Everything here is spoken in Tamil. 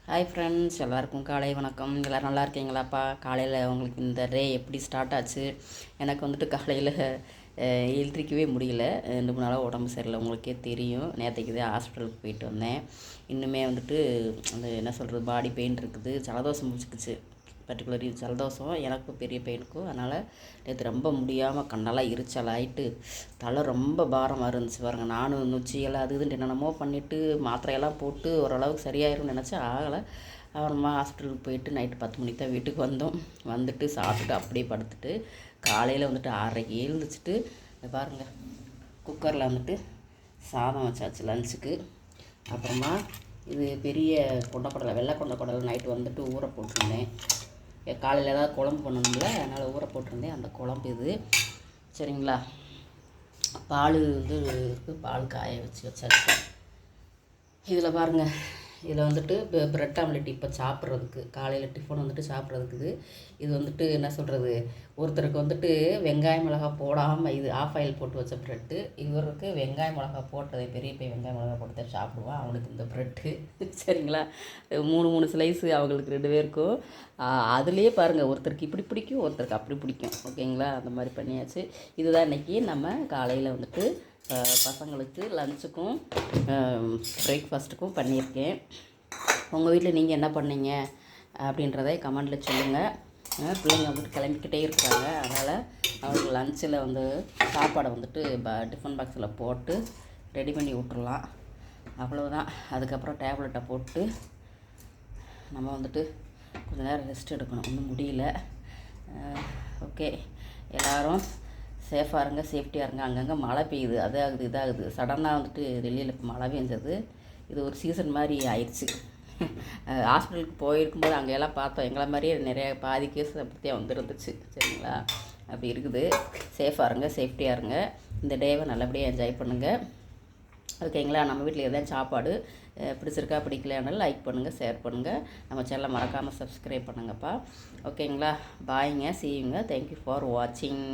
ஹாய் ஃப்ரெண்ட்ஸ், எல்லாருக்கும் காலை வணக்கம். எல்லோரும் நல்லா இருக்கீங்களாப்பா? காலையில் உங்களுக்கு இந்த டே எப்படி ஸ்டார்ட் ஆச்சு? எனக்கு வந்துட்டு காலையில் எழுந்திரிக்கவே முடியல. 2 3 நாளாக உடம்பு சரியில்லை, உங்களுக்கே தெரியும். நேற்றுக்கு தான் ஹாஸ்பிட்டலுக்கு போயிட்டு வந்தேன். இன்னுமே வந்துட்டு அந்த என்ன சொல்கிறது, பாடி பெயின் இருக்குது. ஜலதோஷம் முடிச்சுக்குச்சு. பர்டிகுலரி ஜலதோஷம் எனக்கும் பெரிய பெயினுக்கும். அதனால் நேற்று ரொம்ப முடியாமல் கண்ணெல்லாம் எரிச்சல் ஆகிட்டு தலை ரொம்ப பாரமாக இருந்துச்சு பாருங்கள். நானும் நொச்சியெல்லாம் அது இதுன்ட்டு என்னென்னமோ பண்ணிவிட்டு மாத்திரையெல்லாம் போட்டு ஓரளவுக்கு சரியாயிரும்னு நினச்சா ஆகலை. அப்புறமா ஹாஸ்பிட்டலுக்கு போயிட்டு நைட்டு 10 மணிக்கு தான் வீட்டுக்கு வந்தோம். வந்துட்டு சாப்பிட்டுட்டு அப்படியே படுத்துட்டு காலையில் வந்துட்டு 6:30க்கு எழுந்திரிச்சிட்டு பாருங்கள், குக்கரில் வந்துட்டு சாதம் வச்சாச்சு லஞ்சுக்கு. அப்புறமா இது பெரிய கொண்டக்கடலை, வெள்ளை கொண்டக்கடலை நைட்டு வந்துட்டு ஊற போட்டிருந்தேன். காலையில் ஏதாவது குழம்பு பண்ணணும்ல, அதனால் ஊற போட்டிருந்தேன். அந்த குழம்பு இது சரிங்களா. பால் வந்து பால் காய வச்சாச்சு. இதில் பாருங்கள், இதில் வந்துட்டு ப்ரெட் ஆம்லெட் இப்போ சாப்பிட்றதுக்கு, காலையில் டிஃபன் வந்துட்டு சாப்பிட்றதுக்கு இது வந்துட்டு என்ன சொல்கிறது, ஒருத்தருக்கு வந்துட்டு வெங்காய மிளகா போடாமல் இது ஆஃப் ஆயில் போட்டு வச்ச ப்ரெட்டு, இவருக்கு வெங்காய மிளகா போட்டதை பெரிய வெங்காய மிளகா போட்டு தான் சாப்பிடுவான். அவனுக்கு இந்த ப்ரெட்டு சரிங்களா. 3 ஸ்லைஸு அவங்களுக்கு 2 பேருக்கும். அதுலேயே பாருங்கள், ஒருத்தருக்கு இப்படி பிடிக்கும், ஒருத்தருக்கு அப்படி பிடிக்கும். ஓகேங்களா, அந்த மாதிரி பண்ணியாச்சு. இதுதான் இன்றைக்கி நம்ம காலையில் வந்துட்டு பசங்களுக்கு லஞ்சுக்கும் பிரேக்ஃபாஸ்ட்டுக்கும் பண்ணியிருக்கேன். உங்கள் வீட்டில் நீங்கள் என்ன பண்ணீங்க அப்படின்றதை கமெண்டில் சொல்லுங்கள். பிள்ளைங்க வந்துட்டு கிளம்பிக்கிட்டே இருக்கிறாங்க. அதனால் அவங்களுக்கு லஞ்சில் வந்து சாப்பாடை வந்துட்டு டிஃபன் பாக்ஸில் போட்டு ரெடி பண்ணி விட்றலாம். அவ்வளோதான். அதுக்கப்புறம் டேப்லெட்டை போட்டு நம்ம வந்துட்டு கொஞ்சம் நேரம் ரெஸ்ட் எடுக்கணும். ஒன்றும் முடியல. ஓகே, எல்லோரும் சேஃபாக இருங்க, சேஃப்டியாக இருங்க. அங்கங்கே மழை பெய்யுது, அதாகுது இதாகுது. சடனாக வந்துட்டு டெல்லியில் மழை பெஞ்சது. இது ஒரு சீசன் மாதிரி ஆயிடுச்சு. ஹாஸ்பிட்டலுக்கு போயிருக்கும்போது அங்கெல்லாம் பார்த்தோம், எங்களை மாதிரியே நிறைய பாதி கேஸ் அப்படியே வந்துருந்துச்சு. சரிங்களா, அப்படி இருக்குது. சேஃபாக இருங்க, சேஃப்டியாக இருங்க. இந்த டேவை நல்லபடியாக என்ஜாய் பண்ணுங்கள். ஓகேங்களா. நம்ம வீட்டில் எதாவது சாப்பாடு பிடிச்சிருக்கா பிடிக்கலையானாலும் லைக் பண்ணுங்கள், ஷேர் பண்ணுங்கள். நம்ம சேனலை மறக்காமல் சப்ஸ்கிரைப் பண்ணுங்கப்பா. ஓகேங்களா. பாய்ங்க, சீயுங்க. தேங்க்யூ ஃபார் வாட்சிங்.